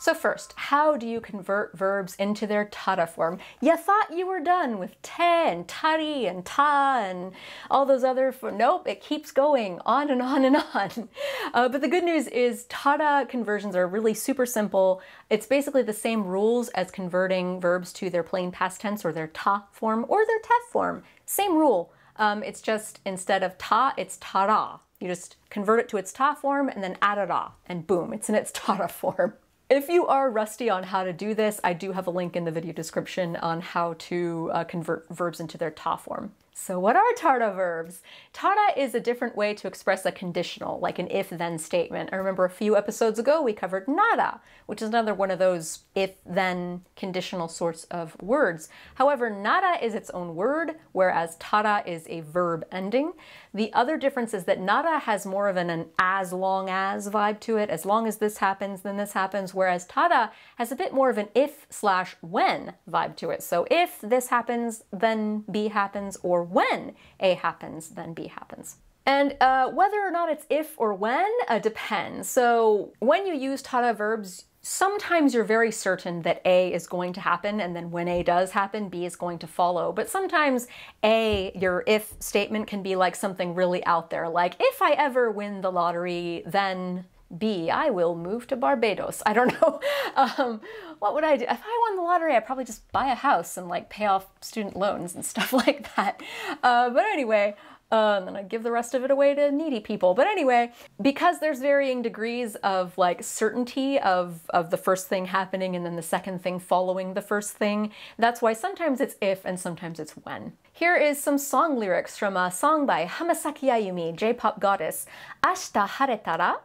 So first, how do you convert verbs into their tara form? You thought you were done with te and tari and ta and all those other nope, it keeps going on and on and on. But the good news is tara conversions are really super simple. It's basically the same rules as converting verbs to their plain past tense or their ta form or their te form. Same rule. It's just instead of ta, it's tara. You just convert it to its ta form and then add a ra, and boom, it's in its tara form. If you are rusty on how to do this, I do have a link in the video description on how to convert verbs into their ta form. So what are tara verbs? Tara is a different way to express a conditional, like an if-then statement. I remember a few episodes ago we covered nara, which is another one of those if-then conditional sorts of words. However, nara is its own word, whereas tara is a verb ending. The other difference is that nara has more of an as long as vibe to it. As long as this happens, then this happens, whereas tara has a bit more of an if/when vibe to it. So if this happens, then B happens, or when A happens, then B happens. And whether or not it's if or when depends. So when you use tara verbs, sometimes you're very certain that A is going to happen, and then when A does happen, B is going to follow. But sometimes A, your if statement, can be like something really out there, like if I ever win the lottery, then B, I will move to Barbados. I don't know. What would I do? If I won the lottery, I'd probably just buy a house and like pay off student loans and stuff like that. But anyway, and then I'd give the rest of it away to needy people. But anyway, because there's varying degrees of like certainty of the first thing happening and then the second thing following the first thing, that's why sometimes it's if and sometimes it's when. Here is some song lyrics from a song by Hamasaki Ayumi, J-pop goddess, Ashita haretara,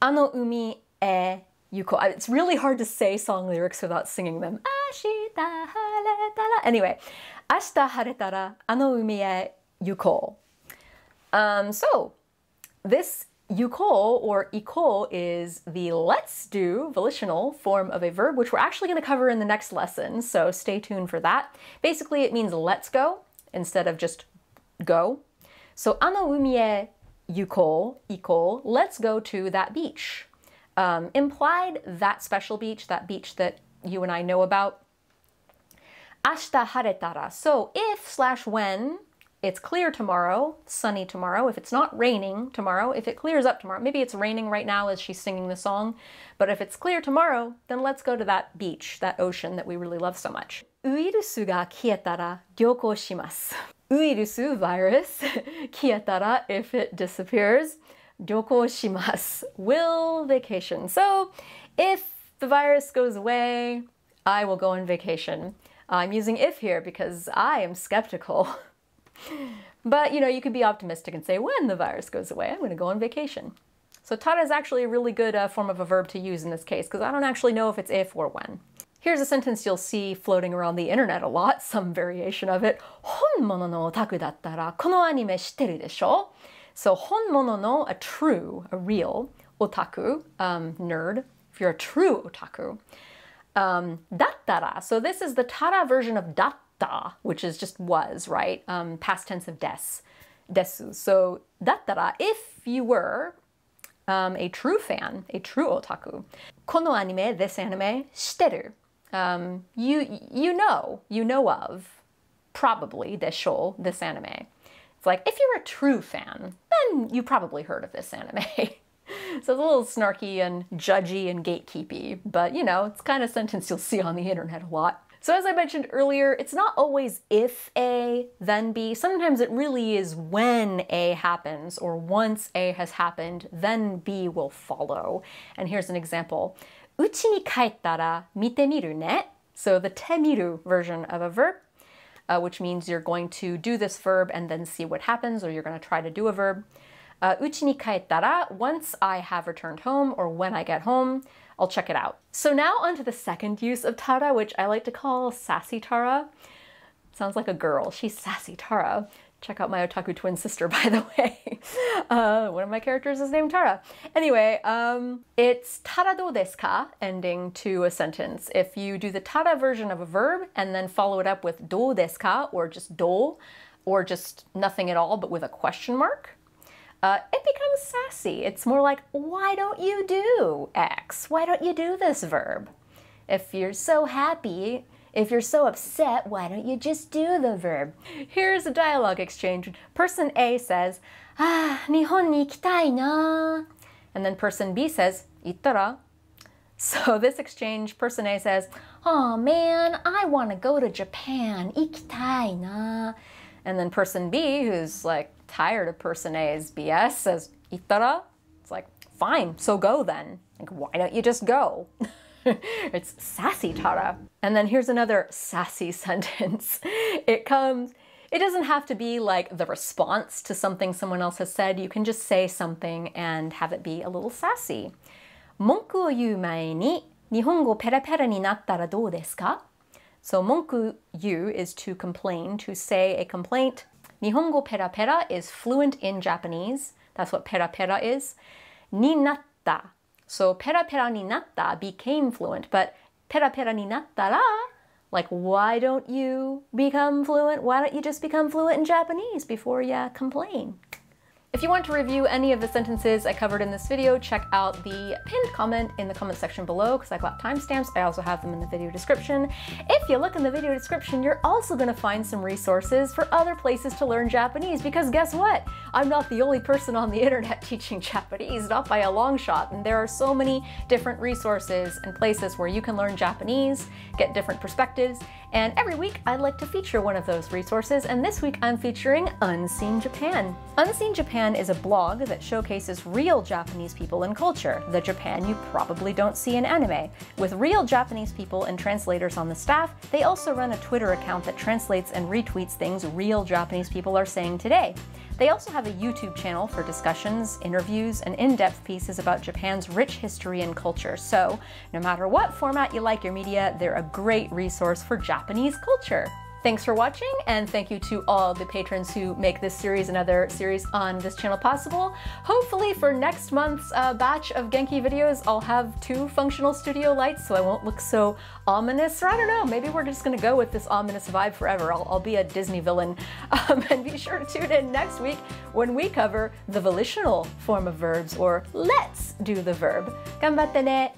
あの海へ行こう. It's really hard to say song lyrics without singing them. 明日晴れたら. Anyway, 明日晴れたらあの海へ行こう. So this yukou or ikou is the let's do volitional form of a verb, which we're actually going to cover in the next lesson, so stay tuned for that. Basically, it means let's go instead of just go. So あの海へyukou, let's go to that beach. Implied, that special beach, that beach that you and I know about. 明日晴れたら. So if/when it's clear tomorrow, sunny tomorrow, if it's not raining tomorrow, if it clears up tomorrow, maybe it's raining right now as she's singing the song, but if it's clear tomorrow, then let's go to that beach, that ocean that we really love so much. ウイルスが消えたら旅行します. Uirusu, virus, kietara, if it disappears, ryokou shimasu, will vacation. So if the virus goes away, I will go on vacation. I'm using if here because I am skeptical. But you know, you could be optimistic and say when the virus goes away, I'm going to go on vacation. So tara is actually a really good form of a verb to use in this case because I don't actually know if it's if or when. Here's a sentence you'll see floating around the internet a lot, some variation of it. 本物のオタクだったらこのアニメ知ってるでしょ? So 本物の, a true, a real, otaku, nerd, if you're a true otaku. Dattara, so this is the tara version of datta, which is just was, right? Past tense of deshou. So dattara, if you were a true fan, a true otaku. このアニメ, this anime, 知ってる. You know of, probably, deshou, this anime. It's like, if you're a true fan, then you probably heard of this anime. So it's a little snarky and judgy and gatekeepy, but you know, it's kind of a sentence you'll see on the internet a lot. So as I mentioned earlier, it's not always if A, then B. Sometimes it really is when A happens, or once A has happened, then B will follow. And here's an example. Uchi ni kaettara mitemiru ne. So the temiru version of a verb, which means you're going to do this verb and then see what happens, or you're going to try to do a verb. Uchi ni kaettara, once I have returned home, or when I get home, I'll check it out. So now onto the second use of tara, which I like to call sassy tara. Sounds like a girl. She's sassy tara. Check out my otaku twin sister, by the way. One of my characters is named Tara. Anyway, it's tara do desu ka ending to a sentence. If you do the tara version of a verb and then follow it up with do desu ka, or just do, or just nothing at all but with a question mark, it becomes sassy. It's more like, why don't you do X? Why don't you do this verb? If you're so happy, if you're so upset, why don't you just do the verb? Here's a dialogue exchange. Person A says, Nihon ni ikitai na. And then person B says, Ittara. So this exchange, person A says, oh man, I want to go to Japan, ikitai na. And then person B, who's like tired of person A's BS, says, Ittara. It's like, fine, so go then. Like, why don't you just go? It's sassy tara. And then here's another sassy sentence. It doesn't have to be like the response to something someone else has said. You can just say something and have it be a little sassy. Monkuを言う前に日本語ペラペラになったらどうですか? So monku yu is to complain, to say a complaint. Nihongo perapera is fluent in Japanese. That's what perapera is. Ni natta. So perapera ni natta became fluent, but perapera ni nattara, like why don't you become fluent? Why don't you just become fluent in Japanese before you complain? If you want to review any of the sentences I covered in this video, check out the pinned comment in the comment section below because I've got timestamps. I also have them in the video description. If you look in the video description, you're also going to find some resources for other places to learn Japanese because guess what? I'm not the only person on the internet teaching Japanese, not by a long shot, and there are so many different resources and places where you can learn Japanese, get different perspectives, and every week I'd like to feature one of those resources, and this week I'm featuring Unseen Japan. Unseen Japan is a blog that showcases real Japanese people and culture, the Japan you probably don't see in anime. With real Japanese people and translators on the staff, they also run a Twitter account that translates and retweets things real Japanese people are saying today. They also have a YouTube channel for discussions, interviews, and in-depth pieces about Japan's rich history and culture. So, no matter what format you like your media, they're a great resource for Japanese culture. Thanks for watching, and thank you to all the patrons who make this series and other series on this channel possible. Hopefully for next month's batch of Genki videos, I'll have 2 functional studio lights so I won't look so ominous, or I don't know, maybe we're just gonna go with this ominous vibe forever. I'll be a Disney villain. And be sure to tune in next week when we cover the volitional form of verbs, or let's do the verb. Ganbatte ne!